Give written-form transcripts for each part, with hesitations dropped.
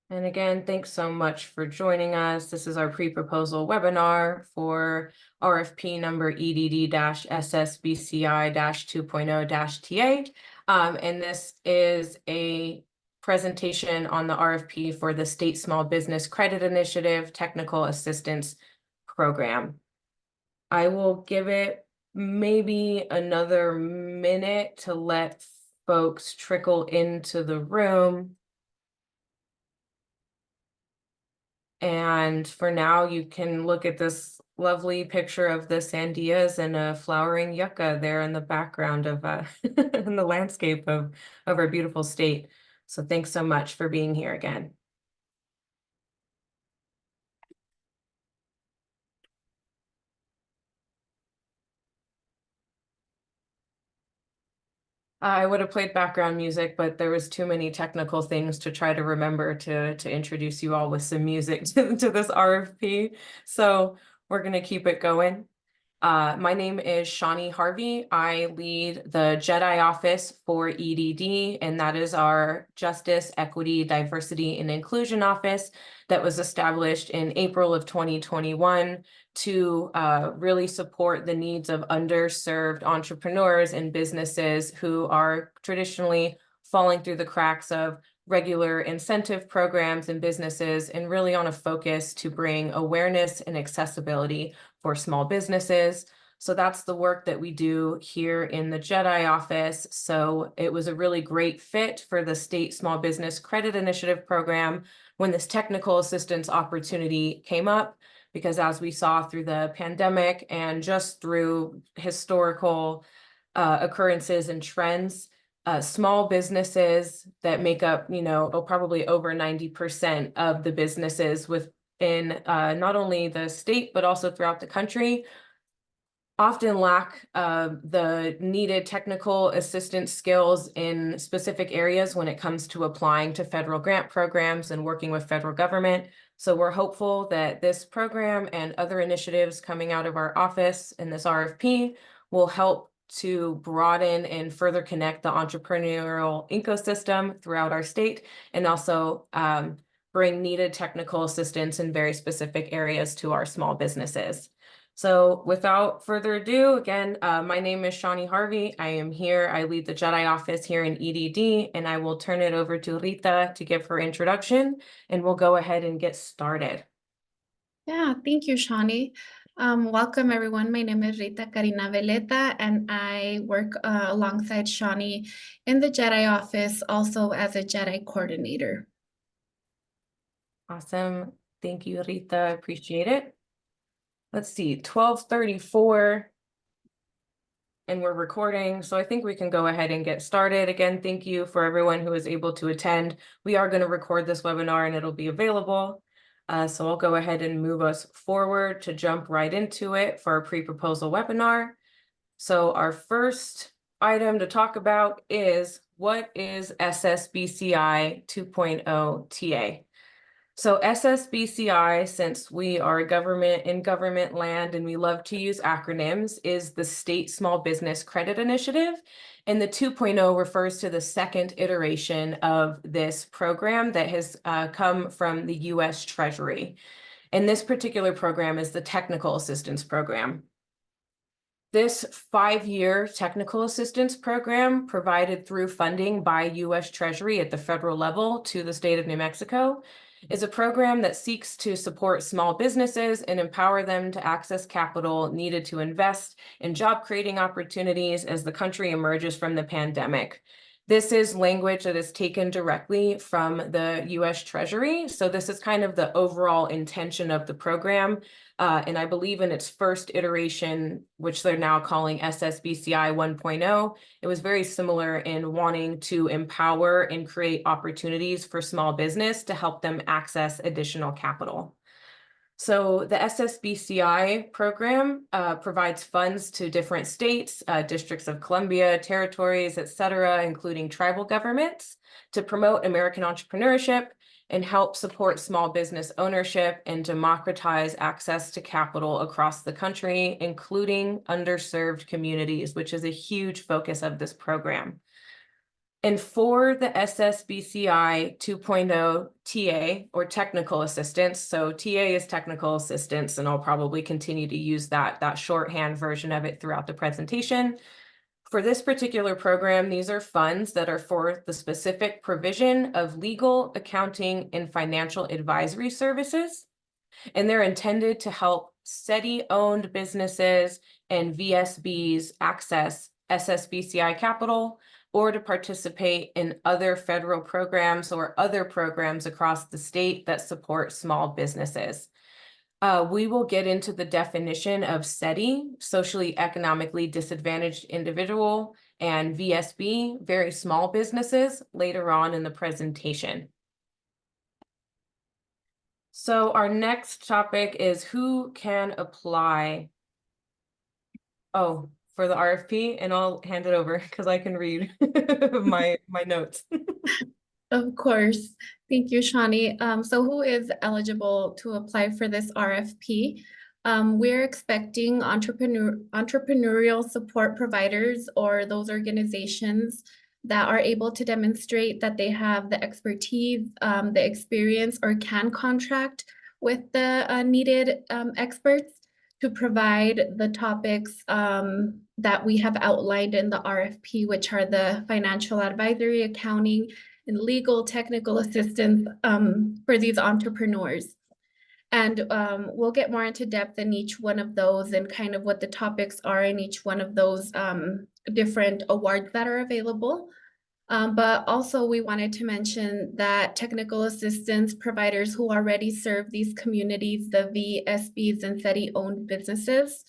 And again, thanks so much for joining us. This is our pre-proposal webinar for RFP number EDD-SSBCI-2.0-TA. And this is a presentation on the RFP for the State Small Business Credit Initiative Technical Assistance Program. I will give it maybe another minute to let folks trickle into the room. And for now, you can look at this lovely picture of the sandias and a flowering yucca there in the background of in the landscape of our beautiful state. So thanks so much for being here again. I would have played background music, but there was too many technical things to try to remember to introduce you all with some music to this RFP. So we're going to keep it going. My name is Shawnee Harvey. I lead the JEDI office for EDD, and that is our Justice, Equity, Diversity, and Inclusion office that was established in April of 2021 to really support the needs of underserved entrepreneurs and businesses who are traditionally falling through the cracks of regular incentive programs and businesses, and really on a focus to bring awareness and accessibility for small businesses. So that's the work that we do here in the JEDI office. So it was a really great fit for the State Small Business Credit Initiative program when this technical assistance opportunity came up, because as we saw through the pandemic and just through historical occurrences and trends, small businesses that make up, probably over 90% of the businesses within not only the state, but also throughout the country, often lack the needed technical assistance skills in specific areas when it comes to applying to federal grant programs and working with federal government. So we're hopeful that this program and other initiatives coming out of our office in this RFP will help to broaden and further connect the entrepreneurial ecosystem throughout our state, and also bring needed technical assistance in very specific areas to our small businesses. So without further ado, again, my name is Shawnee Harvey. I am here. I lead the JEDI office here in EDD, and I will turn it over to Rita to give her introduction, and we'll go ahead and get started. Yeah, thank you, Shawnee. Welcome, everyone. My name is Rita Karina Veleta, and I work alongside Shawnee in the JEDI office, also as a JEDI coordinator. Awesome. Thank you, Rita. Appreciate it. Let's see, 12:34, and we're recording, so I think we can go ahead and get started. Again, thank you for everyone who was able to attend. We are going to record this webinar and it'll be available. So I'll go ahead and move us forward to jump right into it for our pre-proposal webinar. So our first item to talk about is, what is SSBCI 2.0 TA? So SSBCI, since we are in government land and we love to use acronyms, is the State Small Business Credit Initiative. And the 2.0 refers to the second iteration of this program that has come from the US Treasury. And this particular program is the Technical Assistance Program. This 5-year technical assistance program, provided through funding by US Treasury at the federal level to the state of New Mexico, is a program that seeks to support small businesses and empower them to access capital needed to invest in job-creating opportunities as the country emerges from the pandemic. This is language that is taken directly from the US Treasury. So this is kind of the overall intention of the program. And I believe in its first iteration, which they're now calling SSBCI 1.0, it was very similar in wanting to empower and create opportunities for small business to help them access additional capital. So the SSBCI program provides funds to different states, districts of Columbia, territories, et cetera, including tribal governments, to promote American entrepreneurship and help support small business ownership and democratize access to capital across the country, including underserved communities, which is a huge focus of this program. And for the SSBCI 2.0 TA or technical assistance, so TA is technical assistance, and I'll probably continue to use that shorthand version of it throughout the presentation. For this particular program, these are funds that are for the specific provision of legal, accounting, and financial advisory services. And they're intended to help SETI-owned businesses and VSBs access SSBCI capital or to participate in other federal programs or other programs across the state that support small businesses. We will get into the definition of SETI, socially economically disadvantaged individual, and VSB, very small businesses, later on in the presentation. So our next topic is who can apply. Oh, for the RFP, and I'll hand it over because I can read my notes. Of course. Thank you, Shawnee. So who is eligible to apply for this RFP? We're expecting entrepreneurial support providers or those organizations that are able to demonstrate that they have the expertise, the experience, or can contract with the needed experts to provide the topics that we have outlined in the RFP, which are the financial advisory, accounting, and legal technical assistance for these entrepreneurs. And we'll get more into depth in each one of those and kind of what the topics are in each one of those different awards that are available. But also we wanted to mention that technical assistance providers who already serve these communities, the VSBs and SETI-owned businesses,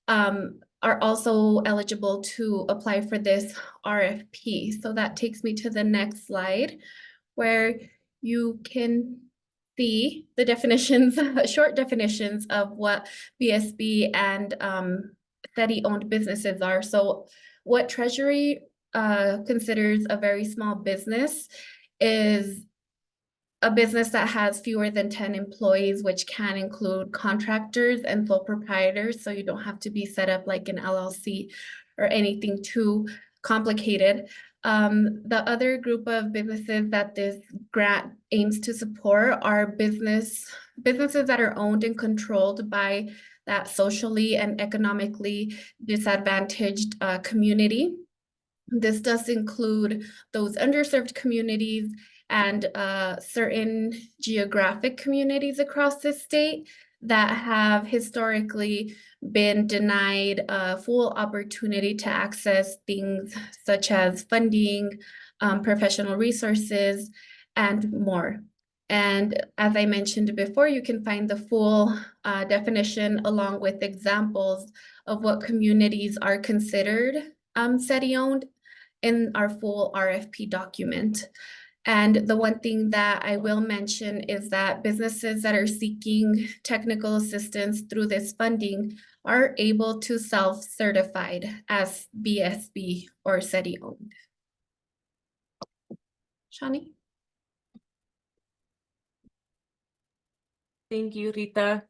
are also eligible to apply for this RFP. So that takes me to the next slide, where you can see the definitions, short definitions of what VSB and SETI-owned businesses are. So what Treasury considers a very small business is a business that has fewer than 10 employees, which can include contractors and sole proprietors. So you don't have to be set up like an LLC or anything too complicated. The other group of businesses that this grant aims to support are businesses that are owned and controlled by that socially and economically disadvantaged community. This does include those underserved communities and certain geographic communities across the state that have historically been denied a full opportunity to access things such as funding, professional resources, and more. And as I mentioned before, you can find the full definition along with examples of what communities are considered SETI-owned in our full RFP document. And the one thing that I will mention is that businesses that are seeking technical assistance through this funding are able to self-certified as BSB or SETI-owned. Shawnee? Thank you, Rita.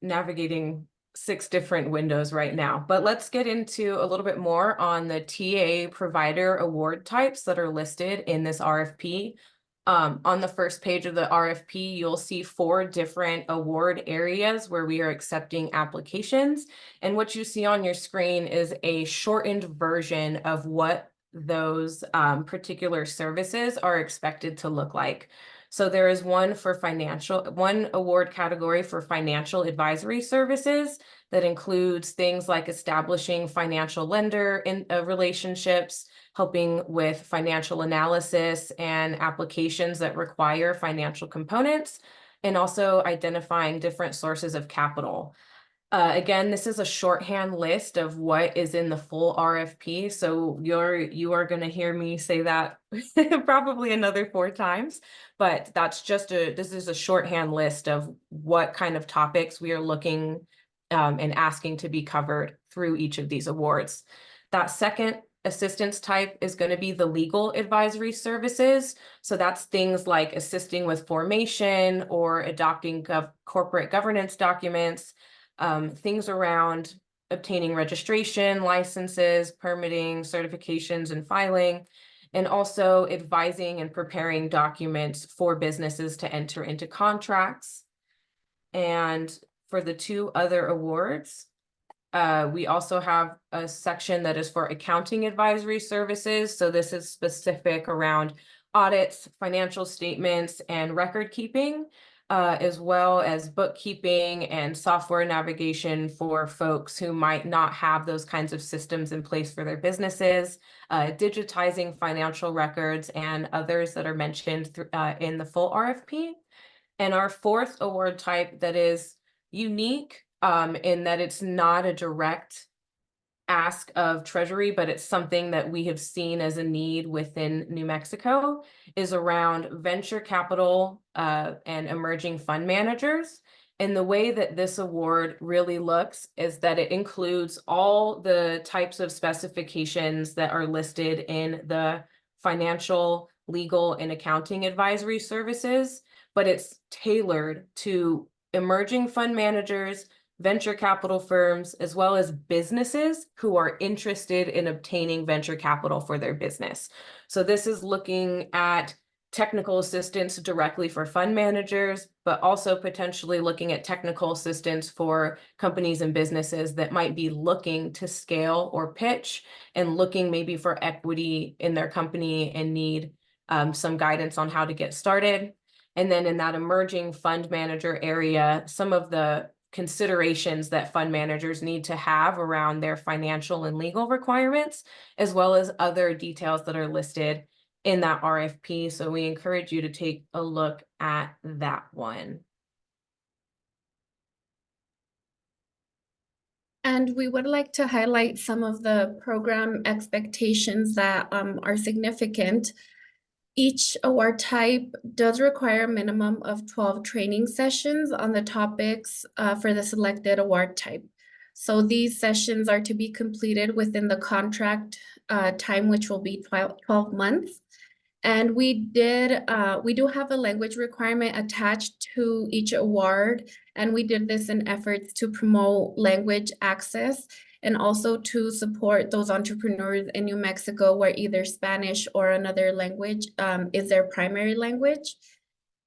Navigating 6 different windows right now, but let's get into a little bit more on the TA provider award types that are listed in this RFP. On the first page of the RFP, you'll see 4 different award areas where we are accepting applications. And what you see on your screen is a shortened version of what those particular services are expected to look like. So there is one award category for financial advisory services that includes things like establishing financial lender relationships, helping with financial analysis and applications that require financial components, and also identifying different sources of capital. Again, this is a shorthand list of what is in the full RFP. So you are going to hear me say that probably another 4 times, but this is a shorthand list of what kind of topics we are looking and asking to be covered through each of these awards. That second assistance type is going to be the legal advisory services. So that's things like assisting with formation or adopting corporate governance documents, things around obtaining registration, licenses, permitting, certifications, and filing, and also advising and preparing documents for businesses to enter into contracts. And for the two other awards, we also have a section that is for accounting advisory services. So this is specific around audits, financial statements, and record keeping, as well as bookkeeping and software navigation for folks who might not have those kinds of systems in place for their businesses, digitizing financial records, and others that are mentioned in the full RFP. And our fourth award type that is unique in that it's not a direct ask of Treasury, but it's something that we have seen as a need within New Mexico, is around venture capital and emerging fund managers. And the way that this award really looks is that it includes all the types of specifications that are listed in the financial, legal, and accounting advisory services, but it's tailored to emerging fund managers, venture capital firms, as well as businesses who are interested in obtaining venture capital for their business. So this is looking at technical assistance directly for fund managers, but also potentially looking at technical assistance for companies and businesses that might be looking to scale or pitch and looking maybe for equity in their company and need some guidance on how to get started. And then in that emerging fund manager area, some of the considerations that fund managers need to have around their financial and legal requirements, as well as other details that are listed in that RFP. So we encourage you to take a look at that one. And we would like to highlight some of the program expectations that are significant. Each award type does require a minimum of 12 training sessions on the topics for the selected award type. So these sessions are to be completed within the contract time, which will be 12 months. And we do have a language requirement attached to each award, and we did this in efforts to promote language access and also to support those entrepreneurs in New Mexico where either Spanish or another language is their primary language.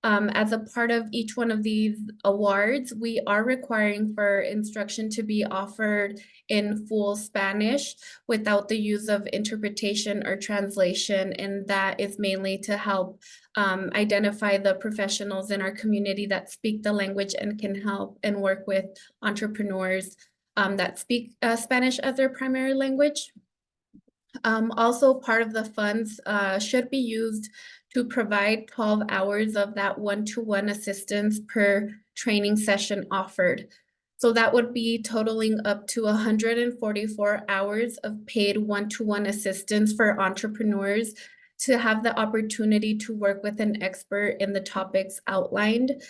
As a part of each one of these awards, we are requiring for instruction to be offered in full Spanish without the use of interpretation or translation, and that is mainly to help identify the professionals in our community that speak the language and can help and work with entrepreneurs that speak Spanish as their primary language. Also, part of the funds should be used to provide 12 hours of that one-to-one assistance per training session offered. So that would be totaling up to 144 hours of paid one-to-one assistance for entrepreneurs to have the opportunity to work with an expert in the topics outlined.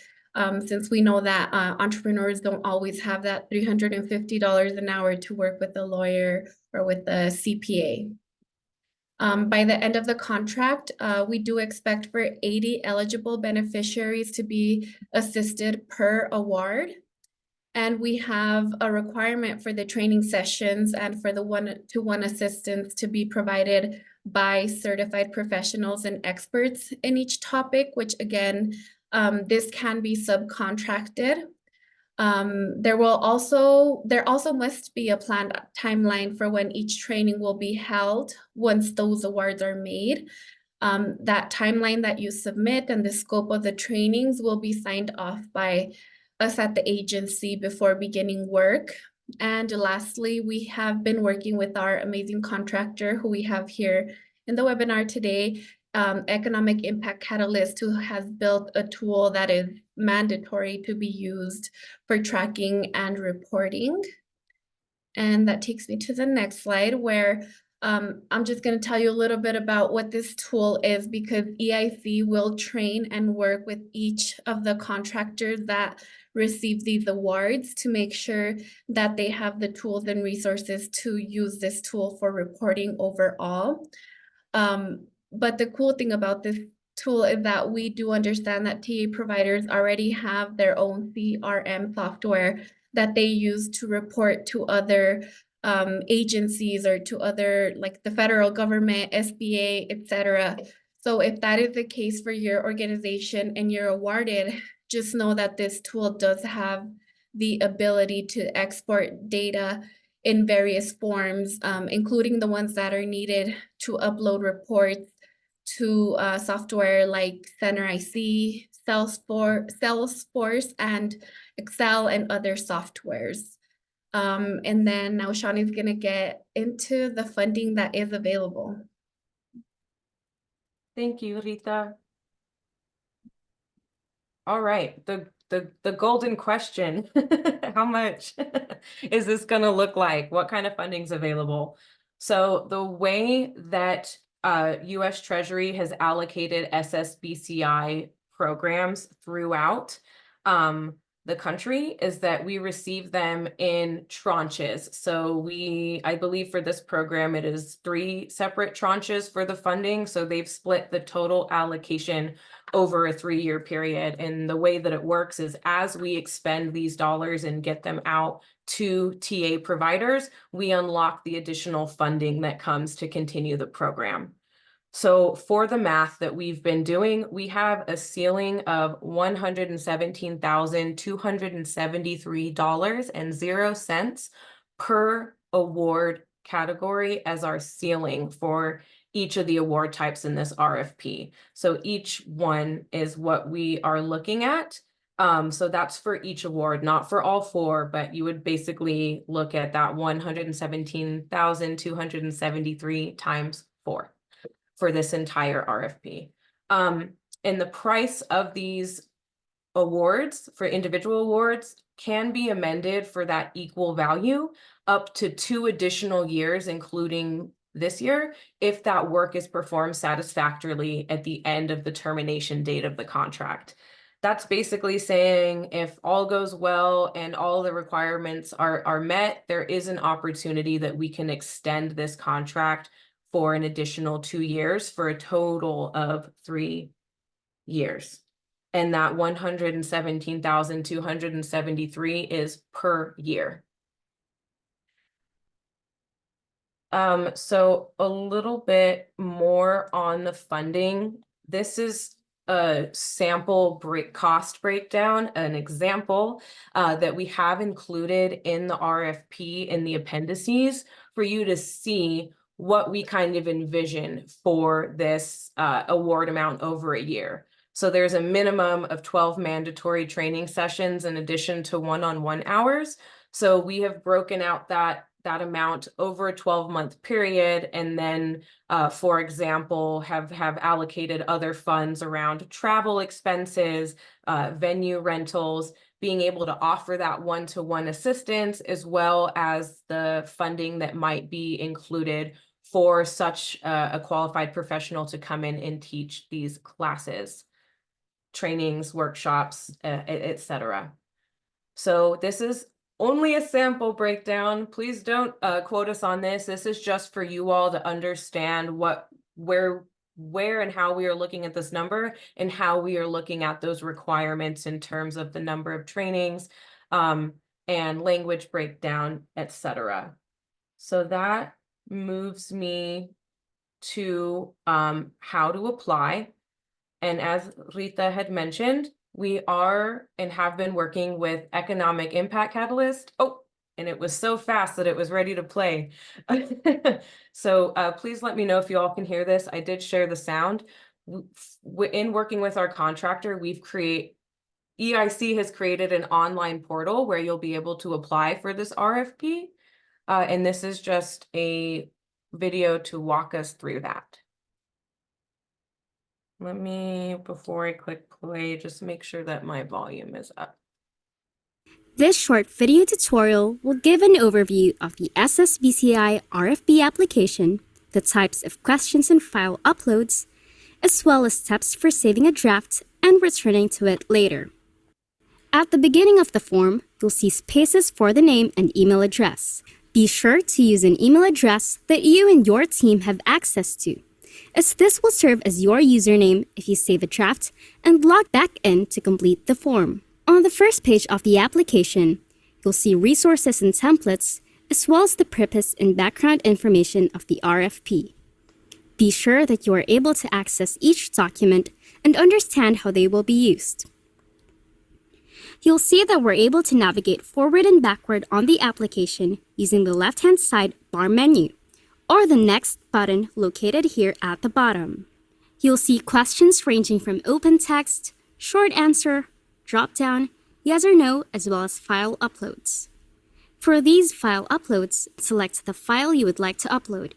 Since we know that entrepreneurs don't always have that $350 an hour to work with a lawyer or with a CPA. By the end of the contract, we do expect for 80 eligible beneficiaries to be assisted per award. And we have a requirement for the training sessions and for the one-to-one assistance to be provided by certified professionals and experts in each topic, which again, this can be subcontracted. There also must be a planned timeline for when each training will be held once those awards are made. That timeline that you submit and the scope of the trainings will be signed off by us at the agency before beginning work. And lastly, we have been working with our amazing contractor who we have here in the webinar today, Economic Impact Catalyst, who has built a tool that is mandatory to be used for tracking and reporting. And that takes me to the next slide where I'm just going to tell you a little bit about what this tool is, because EIC will train and work with each of the contractors that receive these awards to make sure that they have the tools and resources to use this tool for reporting overall. But the cool thing about this tool is that we do understand that TA providers already have their own CRM software that they use to report to other agencies or to other, like the federal government, SBA, etc. So if that is the case for your organization and you're awarded, just know that this tool does have the ability to export data in various forms, including the ones that are needed to upload reports to software like Center IC, Salesforce, and Excel and other softwares. And then now Shawnee's gonna get into the funding that is available. Thank you, Rita. All right, the golden question. How much is this gonna look like? What kind of funding's available? So the way that US Treasury has allocated SSBCI programs throughout the country is that we receive them in tranches. So I believe for this program, it is 3 separate tranches for the funding. So they've split the total allocation over a 3-year period. And the way that it works is as we expend these dollars and get them out to TA providers, we unlock the additional funding that comes to continue the program. So for the math that we've been doing, we have a ceiling of $117,273.00 per award category as our ceiling for each of the award types in this RFP. So each one is what we are looking at. So that's for each award, not for all 4, but you would basically look at that 117,273 times 4. For this entire RFP. And the price of these awards for individual awards can be amended for that equal value up to 2 additional years, including this year, if that work is performed satisfactorily at the end of the termination date of the contract. That's basically saying if all goes well and all the requirements are met, there is an opportunity that we can extend this contract for an additional 2 years for a total of 3 years. And that 117,273 is per year. So a little bit more on the funding. This is a sample cost breakdown, an example that we have included in the RFP in the appendices for you to see what we kind of envision for this award amount over a year. So there's a minimum of 12 mandatory training sessions in addition to one-on-one hours. So we have broken out that amount over a 12-month period, and then, for example, have allocated other funds around travel expenses, venue rentals, being able to offer that one-to-one assistance, as well as the funding that might be included for such a qualified professional to come in and teach these classes, trainings, workshops, etc. So this is only a sample breakdown. Please don't quote us on this. This is just for you all to understand where and how we are looking at this number and how we are looking at those requirements in terms of the number of trainings and language breakdown, etc. So that moves me to how to apply. And as Rita had mentioned, we are and have been working with Economic Impact Catalyst. Oh, and it was so fast that it was ready to play. So please let me know if you all can hear this. I did share the sound. In working with our contractor, EIC has created an online portal where you'll be able to apply for this RFP. And this is just a video to walk us through that. Let me, before I click play, just make sure that my volume is up. This short video tutorial will give an overview of the SSBCI RFP application, the types of questions and file uploads, as well as steps for saving a draft and returning to it later. At the beginning of the form, you'll see spaces for the name and email address. Be sure to use an email address that you and your team have access to, as this will serve as your username if you save a draft and log back in to complete the form. On the first page of the application, You'll see resources and templates, as well as the purpose and background information of the RFP. Be sure that you are able to access each document and understand how they will be used. You'll see that we're able to navigate forward and backward on the application using the left-hand side bar menu, or the next button located here at the bottom. You'll see questions ranging from open text, short answer, drop-down, yes or no, as well as file uploads. For these file uploads, select the file you would like to upload.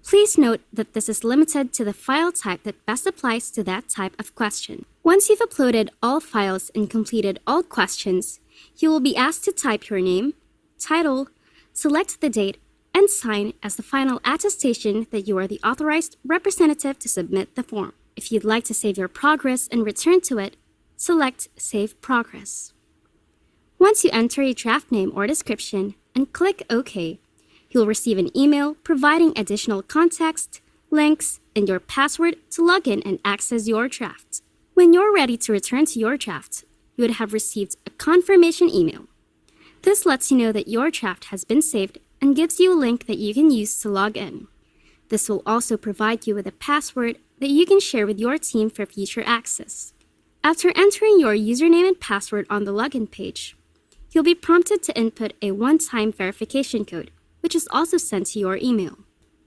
Please note that this is limited to the file type that best applies to that type of question. Once you've uploaded all files and completed all questions, you will be asked to type your name, title, select the date, and sign as the final attestation that you are the authorized representative to submit the form. If you'd like to save your progress and return to it, select Save Progress. Once you enter a draft name or description and click OK, you'll receive an email providing additional context, links, and your password to log in and access your draft. When you're ready to return to your draft, you would have received a confirmation email. This lets you know that your draft has been saved and gives you a link that you can use to log in. This will also provide you with a password that you can share with your team for future access. After entering your username and password on the login page, you'll be prompted to input a one-time verification code, which is also sent to your email.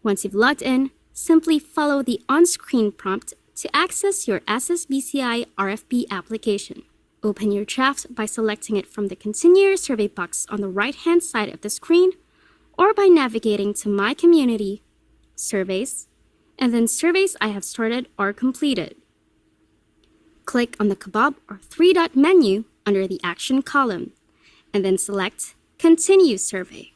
Once you've logged in, simply follow the on-screen prompt to access your SSBCI RFP application. Open your draft by selecting it from the Continue Your Survey box on the right-hand side of the screen, or by navigating to My Community, Surveys, and then Surveys I have started or completed. Click on the kebab or three-dot menu under the Action column, and then select Continue Survey.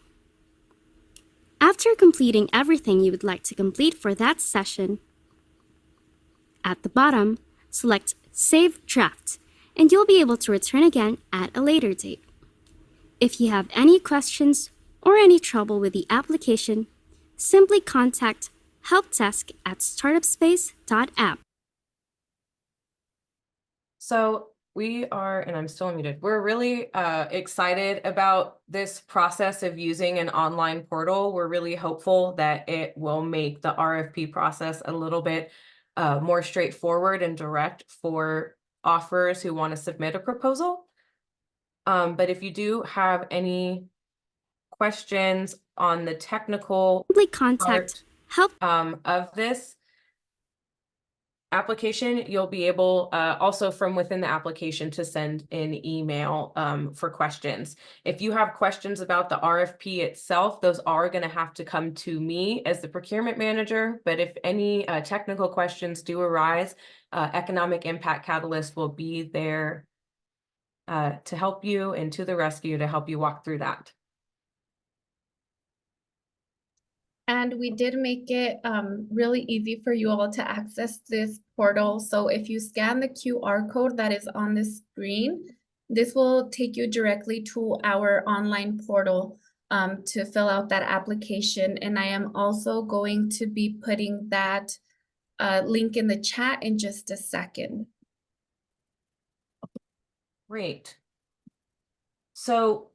After completing everything you would like to complete for that session, at the bottom, select Save Draft, and you'll be able to return again at a later date. If you have any questions or any trouble with the application, simply contact helpdesk@startupspace.app. So we are, and I'm still muted, we're really excited about this process of using an online portal. We're really hopeful that it will make the RFP process a little bit more straightforward and direct for offers who want to submit a proposal. But if you do have any questions on the technical Simply contact help of this application, you'll be able also from within the application to send an email for questions. If you have questions about the RFP itself, those are going to have to come to me as the procurement manager. But if any technical questions do arise, Economic Impact Catalyst will be there to help you and to the rescue to help you walk through that. And we did make it really easy for you all to access this portal. So if you scan the QR code that is on the screen, this will take you directly to our online portal to fill out that application. And I am also going to be putting that link in the chat in just a second. Great. So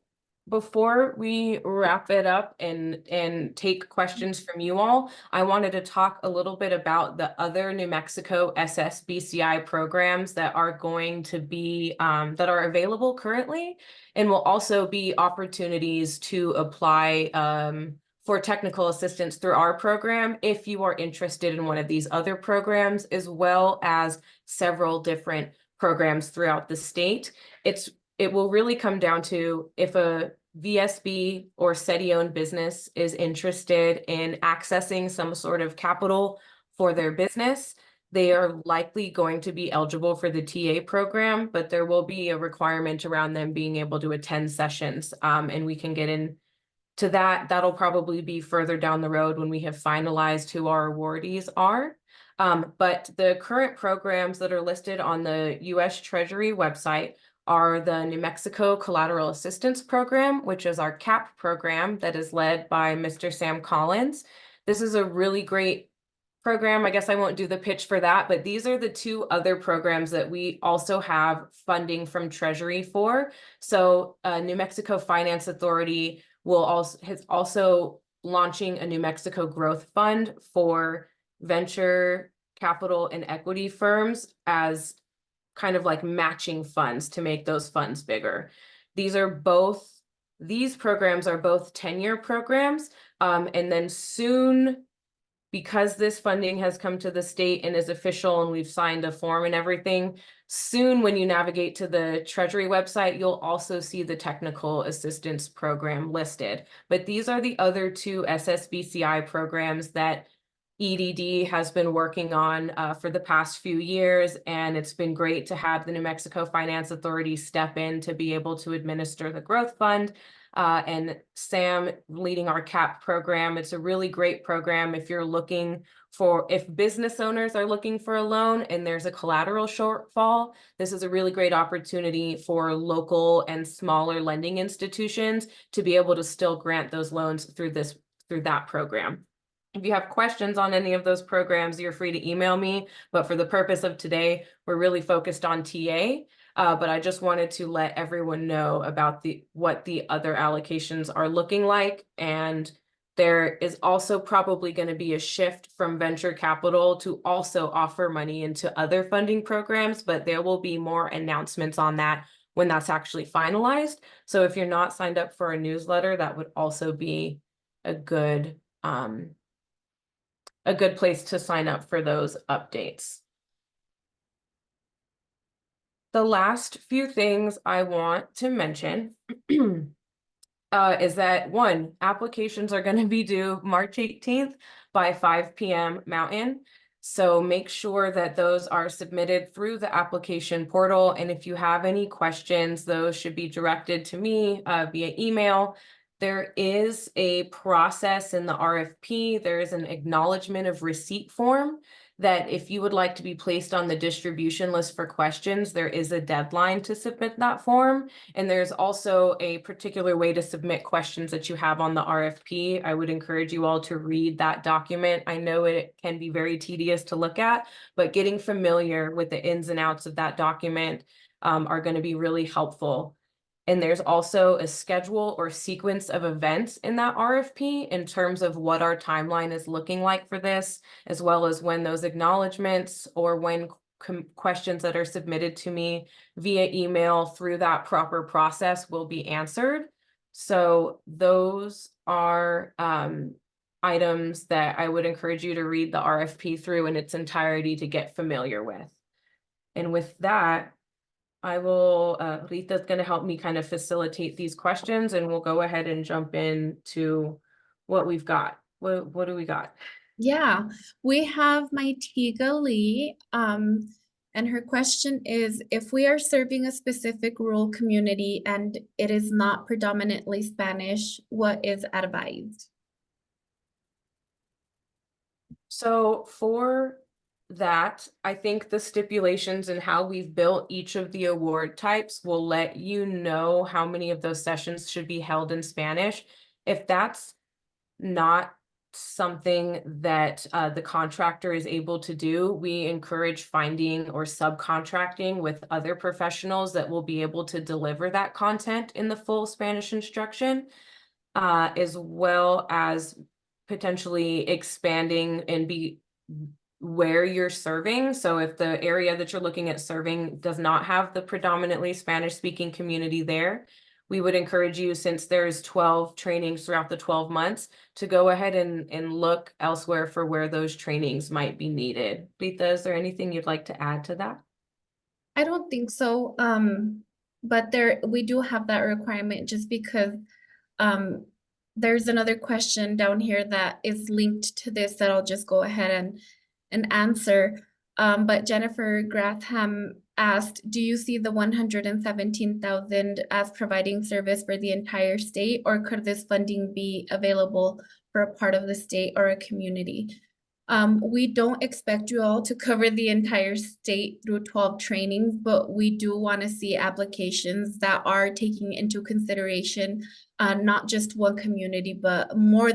before we wrap it up and take questions from you all, I wanted to talk a little bit about the other New Mexico SSBCI programs that are going to be that are available currently, and will also be opportunities to apply for technical assistance through our program if you are interested in one of these other programs, as well as several different programs throughout the state. It will really come down to if a VSB or SETI-owned business is interested in accessing some sort of capital for their business, they are likely going to be eligible for the TA program, but there will be a requirement around them being able to attend sessions. And we can get into that. That'll probably be further down the road when we have finalized who our awardees are. But the current programs that are listed on the US Treasury website are the New Mexico Collateral Assistance Program, which is our CAP program that is led by Mr. Sam Collins. This is a really great program, I guess I won't do the pitch for that, but these are the two other programs that we also have funding from Treasury for. So New Mexico Finance Authority has also launching a New Mexico Growth Fund for venture capital and equity firms as kind of like matching funds to make those funds bigger. These programs are both 10-year programs. And then soon, because this funding has come to the state and is official and we've signed a form and everything, soon when you navigate to the Treasury website, you'll also see the technical assistance program listed. But these are the other two SSBCI programs that EDD has been working on for the past few years, and it's been great to have the New Mexico Finance Authority step in to be able to administer the growth fund. And Sam leading our CAP program. It's a really great program if business owners are looking for a loan and there's a collateral shortfall. This is a really great opportunity for local and smaller lending institutions to be able to still grant those loans through that program. If you have questions on any of those programs, you're free to email me. But for the purpose of today, we're really focused on TA. But I just wanted to let everyone know about what the other allocations are looking like. And there is also probably going to be a shift from venture capital to also offer money into other funding programs, but there will be more announcements on that when that's actually finalized. So if you're not signed up for a newsletter, that would also be a good place to sign up for those updates. The last few things I want to mention is that one, applications are going to be due March 18th by 5 p.m. Mountain. So make sure that those are submitted through the application portal. And if you have any questions, those should be directed to me via email. There is a process in the RFP. There is an acknowledgement of receipt form that if you would like to be placed on the distribution list for questions, there is a deadline to submit that form. And there's also a particular way to submit questions that you have on the RFP. I would encourage you all to read that document. I know it can be very tedious to look at, but getting familiar with the ins and outs of that document are going to be really helpful. And there's also a schedule or sequence of events in that RFP in terms of what our timeline is looking like for this, as well as when those acknowledgements or when questions that are submitted to me via email through that proper process will be answered. So those are items that I would encourage you to read the RFP through in its entirety to get familiar with. And with that, I will, Rita's going to help me kind of facilitate these questions, and we'll go ahead and jump into what we've got. What do we got? Yeah, we have Maitiga Lee, and her question is, if we are serving a specific rural community and it is not predominantly Spanish, what is advised? So for that, I think the stipulations and how we've built each of the award types will let you know how many of those sessions should be held in Spanish. If that's not something that the contractor is able to do, we encourage finding or subcontracting with other professionals that will be able to deliver that content in the full Spanish instruction, as well as potentially expanding and be where you're serving. So if the area that you're looking at serving does not have the predominantly Spanish speaking community there, we would encourage you, since there's 12 trainings throughout the 12 months, to go ahead and look elsewhere for where those trainings might be needed. Rita, is there anything you'd like to add to that? I don't think so. But we do have that requirement just because there's another question down here that is linked to this that I'll just go ahead and answer. But Jennifer Gratham asked, do you see the 117,000 as providing service for the entire state, or could this funding be available for a part of the state or a community? We don't expect you all to cover the entire state through 12 trainings, but we do want to see applications that are taking into consideration not just one community, but more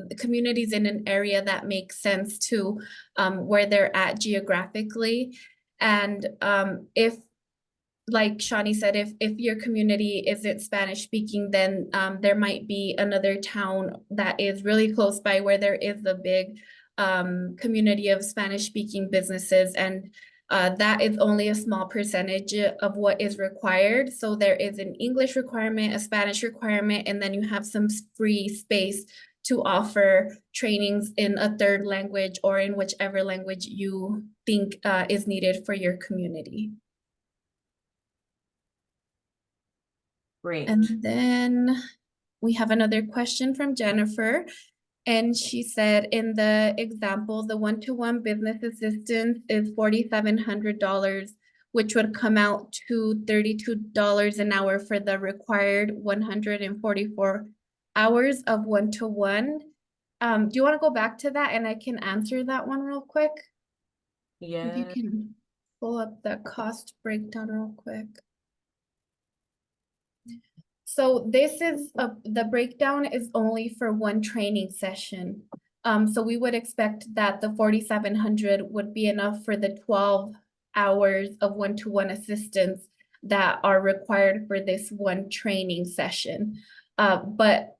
the communities in an area that makes sense to where they're at geographically. And if, like Shawnee said, if your community isn't Spanish speaking, then there might be another town that is really close by where there is a big community of Spanish speaking businesses, and that is only a small percentage of what is required. So there is an English requirement, a Spanish requirement, and then you have some free space to offer trainings in a third language or in whichever language you think is needed for your community. Great. And then we have another question from Jennifer. And she said, in the example, the one-to-one business assistance is $4,700, which would come out to $32 an hour for the required 144 hours of one-to-one. Do you want to go back to that and I can answer that one real quick? If you Yeah. can pull up the cost breakdown real quick. So this is the breakdown is only for one training session. So we would expect that the 4,700 would be enough for the 12 hours of one-to-one assistance that are required for this one training session. But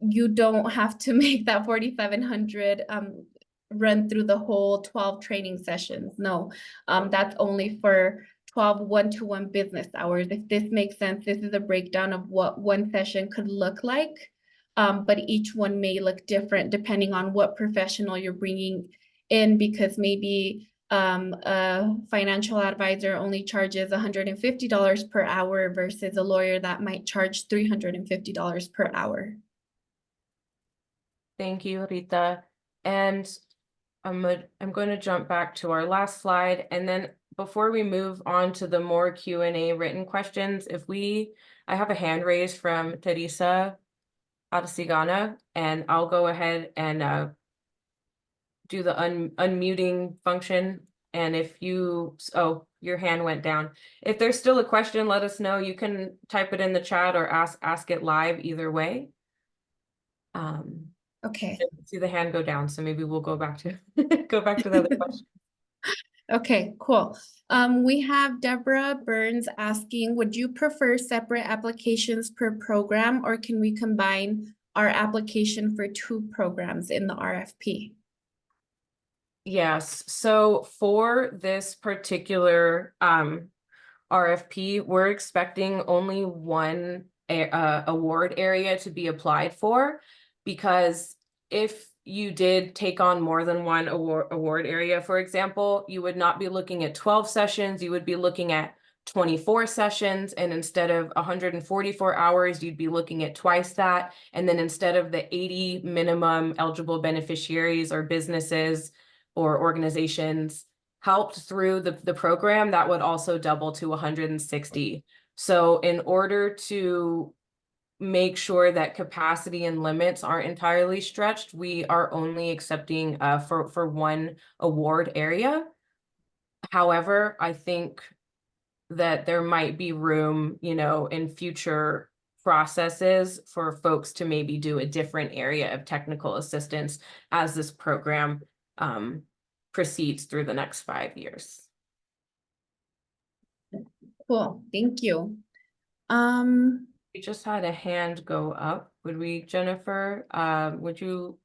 you don't have to make that 4,700 run through the whole 12 training sessions. No, that's only for 12 one-to-one business hours. If this makes sense, this is a breakdown of what one session could look like. But each one may look different depending on what professional you're bringing in, because maybe a financial advisor only charges $150 per hour versus a lawyer that might charge $350 per hour. Thank you, Rita. And I'm going to jump back to our last slide. And then before we move on to the more Q&A written questions, I have a hand raised from Teresa Arcigana, and I'll go ahead and do the unmuting function. And if your hand went down. If there's still a question, let us know. You can type it in the chat or ask it live, either way. Okay. I see the hand go down, so maybe we'll go back to the other question. Okay, cool. We have Deborah Burns asking, would you prefer separate applications per program, or can we combine our application for 2 programs in the RFP? Yes, so for this particular RFP, we're expecting only one award area to be applied for, because if you did take on more than one award area, for example, you would not be looking at 12 sessions, you would be looking at 24 sessions, and instead of 144 hours, you'd be looking at twice that. And then instead of the 80 minimum eligible beneficiaries or businesses or organizations helped through the program, that would also double to 160. So in order to make sure that capacity and limits aren't entirely stretched, we are only accepting for one award area. However, I think that there might be room, in future processes for folks to maybe do a different area of technical assistance as this program proceeds through the next 5 years. Cool, thank you. We just had a hand go up. Would we, Jennifer, would you,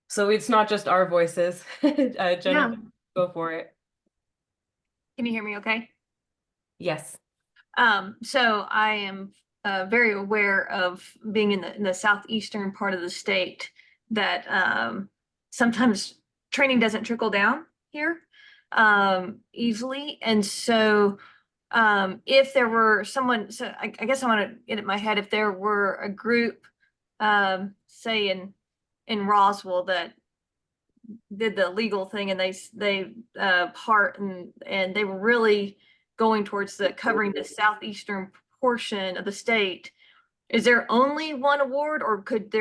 so it's not just our voices. Jennifer, Yeah. go for it. Can you hear me okay? Yes. So I am very aware of being in the southeastern part of the state that sometimes training doesn't trickle down here easily. And so if there were someone, so I guess I want to get in my head, if there were a group, say in Roswell, that did the legal thing, and they part and they were really going towards covering the southeastern portion of the state, is there only one award, or could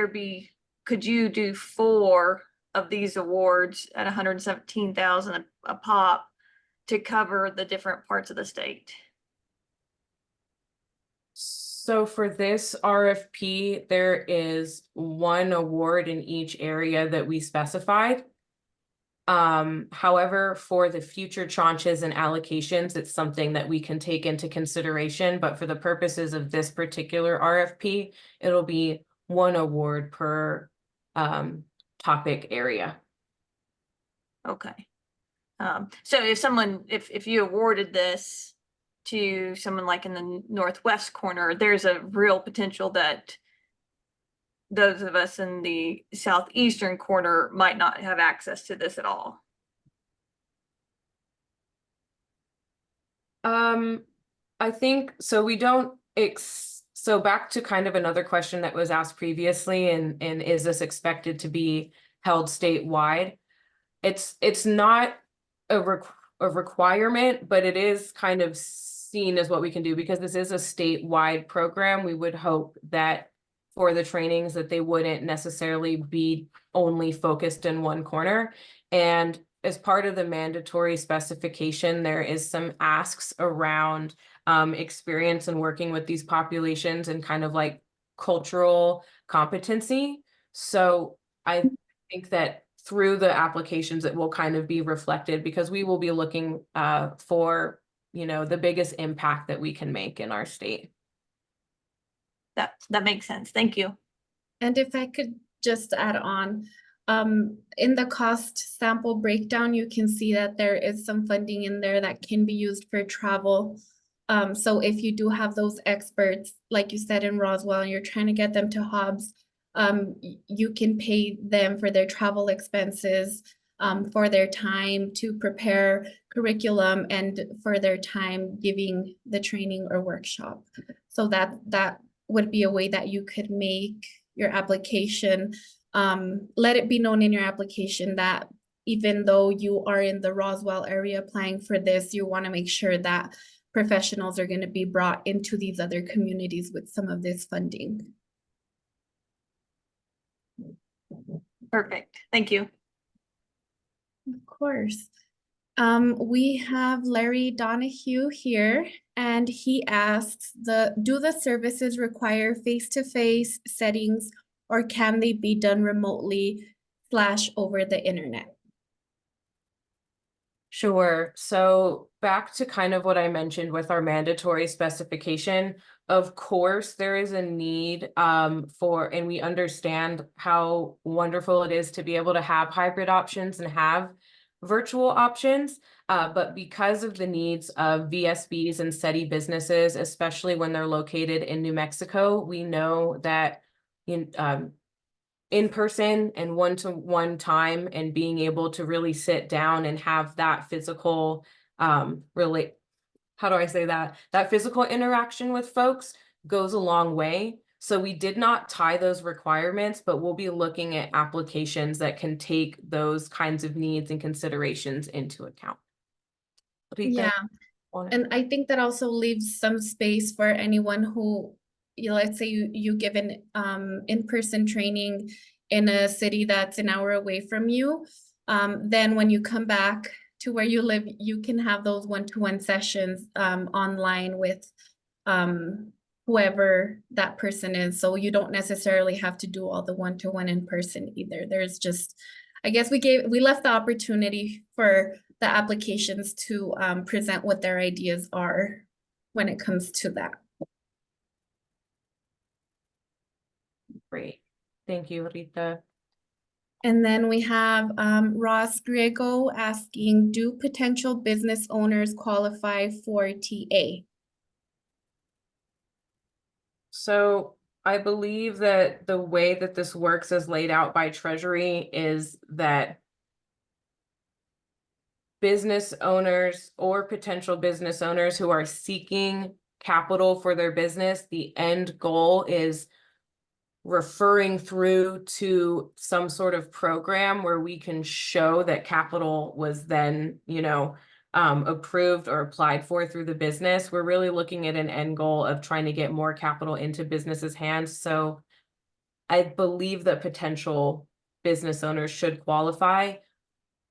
you do 4 of these awards at 117,000 a pop to cover the different parts of the state? So for this RFP, there is one award in each area that we specified. However, for the future tranches and allocations, it's something that we can take into consideration, but for the purposes of this particular RFP, it'll be one award per topic area. Okay. So if you awarded this to someone like in the northwest corner, there's a real potential that those of us in the southeastern corner might not have access to this at all. I think so. We don't so back to kind of another question that was asked previously, and is this expected to be held statewide? It's not a requirement, but it is kind of seen as what we can do because this is a statewide program. We would hope that for the trainings that they wouldn't necessarily be only focused in one corner. And as part of the mandatory specification, there is some asks around experience in working with these populations and kind of like cultural competency. So I think that through the applications, it will kind of be reflected because we will be looking for, the biggest impact that we can make in our state. That makes sense. Thank you. And if I could just add on, in the cost sample breakdown, you can see that there is some funding in there that can be used for travel. So if you do have those experts, like you said in Roswell, and you're trying to get them to Hobbs, you can pay them for their travel expenses, for their time to prepare curriculum, and for their time giving the training or workshop. So that would be a way that you could make your application. Let it be known in your application that even though you are in the Roswell area applying for this, you want to make sure that professionals are going to be brought into these other communities with some of this funding. Perfect. Thank you. Of course. We have Larry Donahue here, and he asks, do the services require face-to-face settings, or can they be done remotely / over the internet? Sure. So back to kind of what I mentioned with our mandatory specification, of course, there is a need for, and we understand how wonderful it is to be able to have hybrid options and have virtual options. But because of the needs of VSBs and SETI businesses, especially when they're located in New Mexico, we know that in person and one-to-one time and being able to really sit down and have that physical that physical interaction with folks goes a long way. So we did not tie those requirements, but we'll be looking at applications that can take those kinds of needs and considerations into account. Yeah, and I think that also leaves some space for anyone who, let's say you give an in-person training in a city that's an hour away from you. Then when you come back to where you live, you can have those one-to-one sessions online with whoever that person is. So you don't necessarily have to do all the one-to-one in person either. There's just, I guess we left the opportunity for the applications to present what their ideas are when it comes to that. Great. Thank you, Rita. And then we have Ross Griego asking, do potential business owners qualify for TA? So I believe that the way that this works as laid out by Treasury is that business owners or potential business owners who are seeking capital for their business, the end goal is referring through to some sort of program where we can show that capital was then, approved or applied for through the business. We're really looking at an end goal of trying to get more capital into businesses' hands. So I believe that potential business owners should qualify.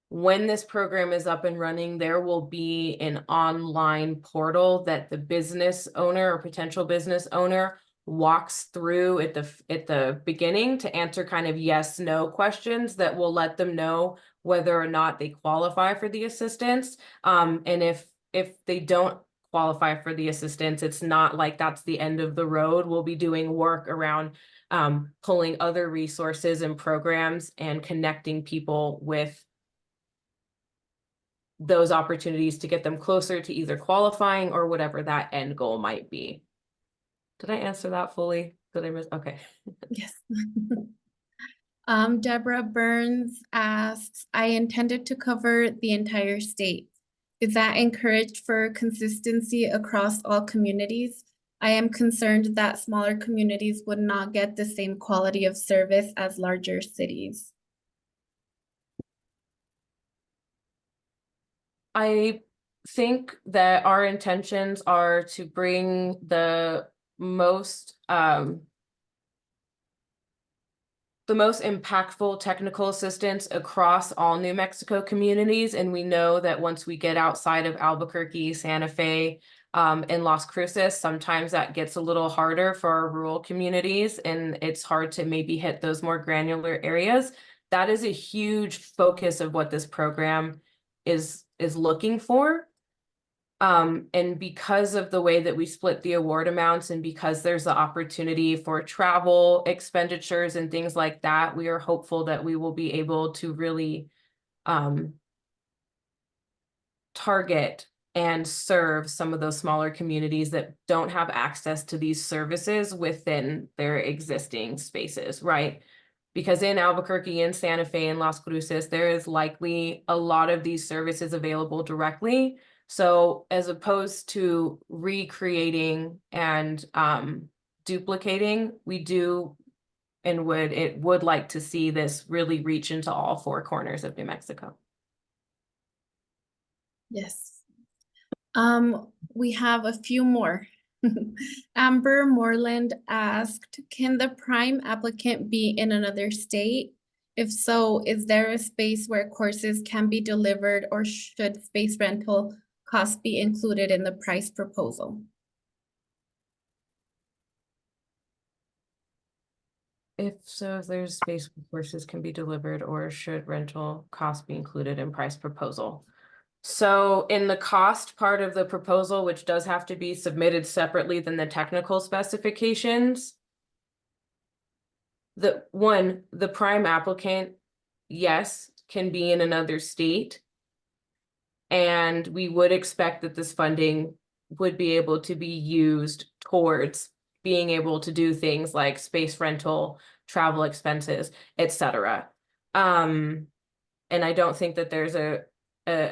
When this program is up and running, there will be an online portal that the business owner or potential business owner walks through at the beginning to answer kind of yes, no questions that will let them know whether or not they qualify for the assistance. And if they don't qualify for the assistance, it's not like that's the end of the road. We'll be doing work around pulling other resources and programs and connecting people with those opportunities to get them closer to either qualifying or whatever that end goal might be. Did I answer that fully? Did I miss? Okay. Yes. Deborah Burns asks, I intended to cover the entire state. Is that encouraged for consistency across all communities? I am concerned that smaller communities would not get the same quality of service as larger cities. I think that our intentions are to bring the most impactful technical assistance across all New Mexico communities. And we know that once we get outside of Albuquerque, Santa Fe, and Las Cruces, sometimes that gets a little harder for our rural communities, and it's hard to maybe hit those more granular areas. That is a huge focus of what this program is looking for. And because of the way that we split the award amounts, and because there's the opportunity for travel expenditures and things like that, we are hopeful that we will be able to really target and serve some of those smaller communities that don't have access to these services within their existing spaces, right? Because in Albuquerque and Santa Fe and Las Cruces, there is likely a lot of these services available directly. So as opposed to recreating and duplicating, we do and would like to see this really reach into all four corners of New Mexico. Yes. We have a few more. Amber Moreland asked, can the prime applicant be in another state? If so, is there a space where courses can be delivered, or should space rental costs be included in the price proposal? If so, if there's space where courses can be delivered, or should rental costs be included in price proposal? So in the cost part of the proposal, which does have to be submitted separately than the technical specifications, the prime applicant, yes, can be in another state. And we would expect that this funding would be able to be used towards being able to do things like space rental, travel expenses, etc. And I don't think that there's a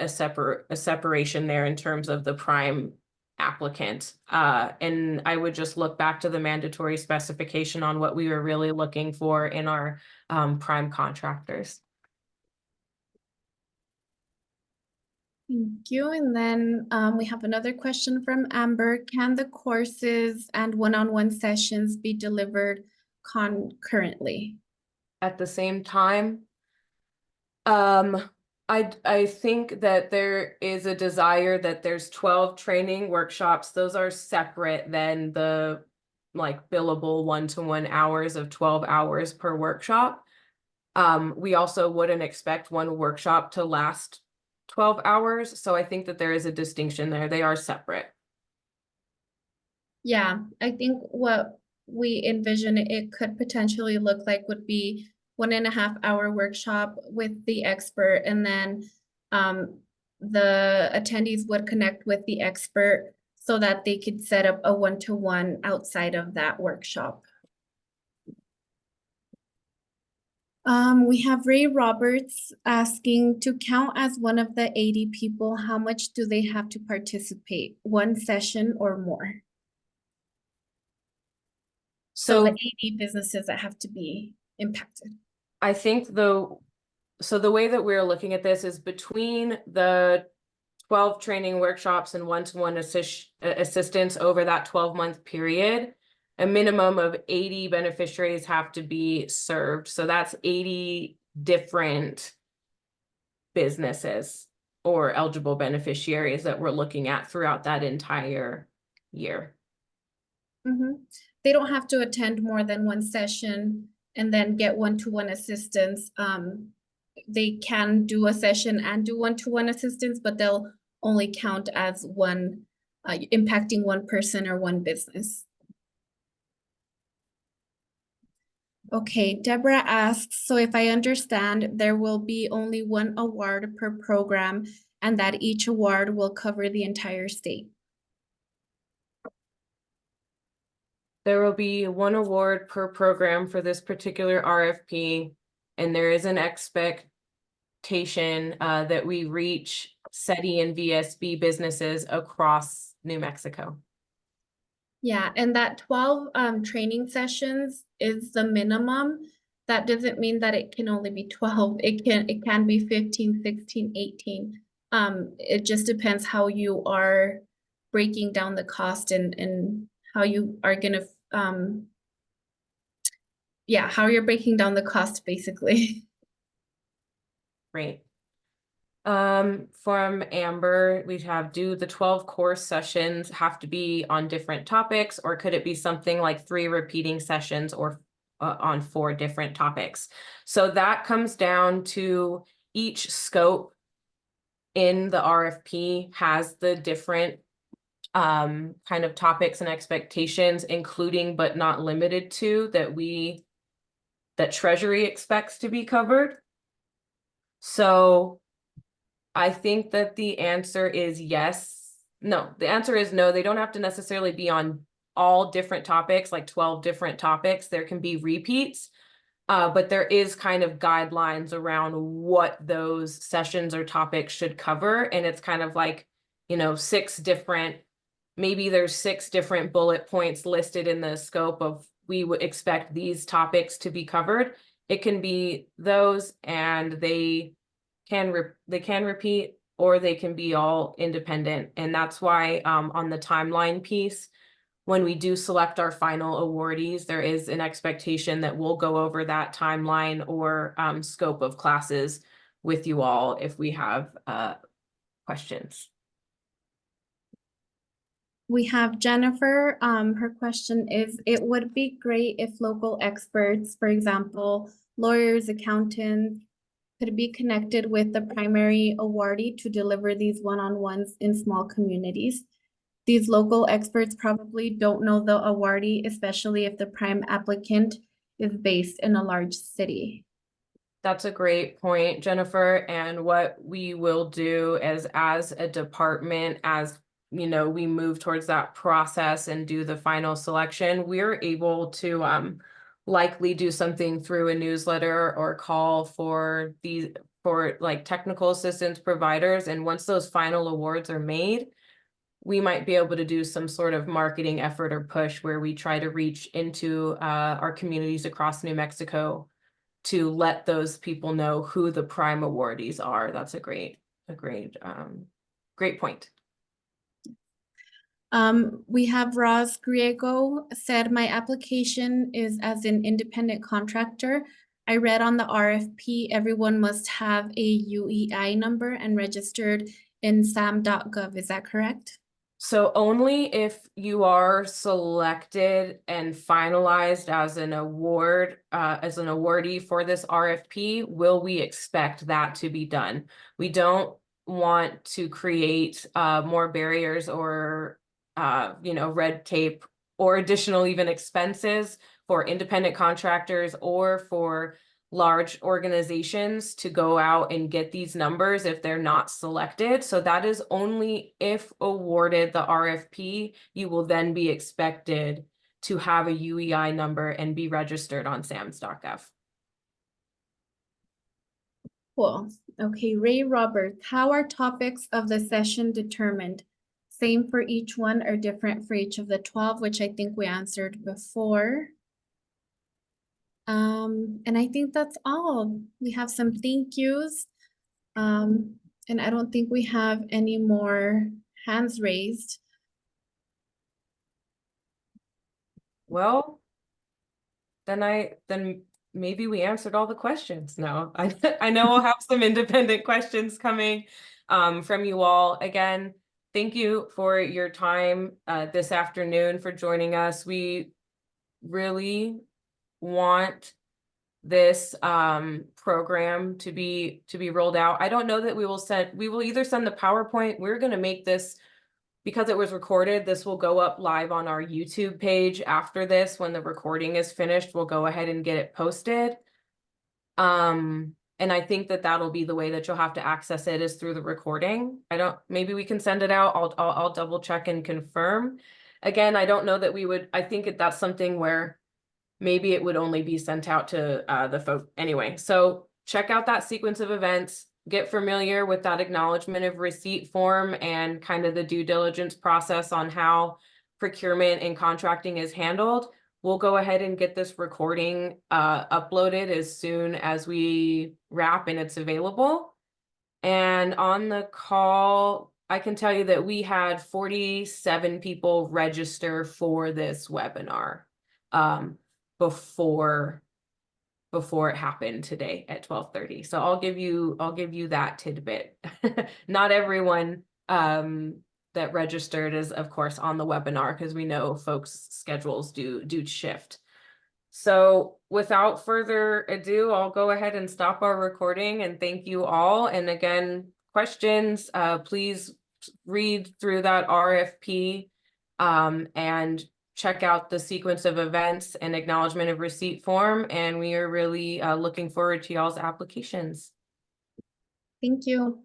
separation there in terms of the prime applicant. And I would just look back to the mandatory specification on what we were really looking for in our prime contractors. Thank you. And then we have another question from Amber. Can the courses and one-on-one sessions be delivered concurrently? At the same time, I think that there is a desire that there's 12 training workshops. Those are separate than the like billable one-to-one hours of 12 hours per workshop. We also wouldn't expect one workshop to last 12 hours. So I think that there is a distinction there. They are separate. Yeah, I think what we envision it could potentially look like would be 1.5 hour workshop with the expert, and then the attendees would connect with the expert so that they could set up a one-to-one outside of that workshop. We have Ray Roberts asking, to count as one of the 80 people, how much do they have to participate? One session or more? So the 80 businesses that have to be impacted. I think the way that we're looking at this is between the 12 training workshops and one-to-one assistance over that 12-month period, a minimum of 80 beneficiaries have to be served. So that's 80 different businesses or eligible beneficiaries that we're looking at throughout that entire year. Mm-hmm. they don't have to attend more than one session and then get one-to-one assistance. They can do a session and do one-to-one assistance, but they'll only count as one, impacting one person or one business. Okay, Deborah asks, so if I understand, there will be only one award per program and that each award will cover the entire state. There will be one award per program for this particular RFP, and there is an expectation that we reach SETI and VSB businesses across New Mexico. Yeah, and that 12 training sessions is the minimum. That doesn't mean that it can only be 12. It can be 15, 16, 18. It just depends how you are breaking down the cost and how you are gonna how you're breaking down the cost basically. Great. From Amber, we have, do the 12 course sessions have to be on different topics, or could it be something like 3 repeating sessions or on 4 different topics? So that comes down to each scope in the RFP has the different kind of topics and expectations, including but not limited to that Treasury expects to be covered. So I think that the answer is yes. No, the answer is no. They don't have to necessarily be on all different topics, like 12 different topics. There can be repeats, but there is kind of guidelines around what those sessions or topics should cover. And it's kind of like, you know, maybe there's 6 different bullet points listed in the scope of we would expect these topics to be covered. It can be those, and they can repeat, or they can be all independent. And that's why on the timeline piece, when we do select our final awardees, there is an expectation that we'll go over that timeline or scope of classes with you all if we have questions. We have Jennifer. Her question is, it would be great if local experts, for example, lawyers, accountants, could be connected with the primary awardee to deliver these one-on-ones in small communities. These local experts probably don't know the awardee, especially if the prime applicant is based in a large city. That's a great point, Jennifer. And what we will do is, as a department, as you know, we move towards that process and do the final selection, we're able to likely do something through a newsletter or call for like technical assistance providers. And once those final awards are made, we might be able to do some sort of marketing effort or push where we try to reach into our communities across New Mexico to let those people know who the prime awardees are. That's a great point. We have Roz Griego said, my application is as an independent contractor. I read on the RFP, everyone must have a UEI number and registered in sam.gov. Is that correct? So only if you are selected and finalized as an awardee for this RFP, will we expect that to be done. We don't want to create more barriers or red tape or additional even expenses for independent contractors or for large organizations to go out and get these numbers if they're not selected. So that is only if awarded the RFP, you will then be expected to have a UEI number and be registered on SAMS.gov. Cool. Okay, Ray Roberts, how are topics of the session determined? Same for each one or different for each of the 12, which I think we answered before. And I think that's all. We have some thank yous. And I don't think we have any more hands raised. Well, then maybe we answered all the questions. No, I know we'll have some independent questions coming from you all. Again, thank you for your time this afternoon, for joining us. We really want this program to be rolled out. I don't know that we will either send the PowerPoint. We're going to make this, because it was recorded, this will go up live on our YouTube page after this. When the recording is finished, we'll go ahead and get it posted. And I think that that'll be the way that you'll have to access it, is through the recording. Maybe we can send it out. I'll double check and confirm. Again, I don't know that we would, I think that's something where maybe it would only be sent out to the folk anyway. So check out that sequence of events, get familiar with that acknowledgement of receipt form and kind of the due diligence process on how procurement and contracting is handled. We'll go ahead and get this recording uploaded as soon as we wrap and it's available. And on the call, I can tell you that we had 47 people register for this webinar before it happened today at 12:30. So I'll give you that tidbit. Not everyone that registered is, of course, on the webinar, because we know folks' schedules do shift. So without further ado, I'll go ahead and stop our recording, and thank you all. And again, questions, please read through that RFP and check out the sequence of events and acknowledgement of receipt form. And we are really looking forward to y'all's applications. Thank you.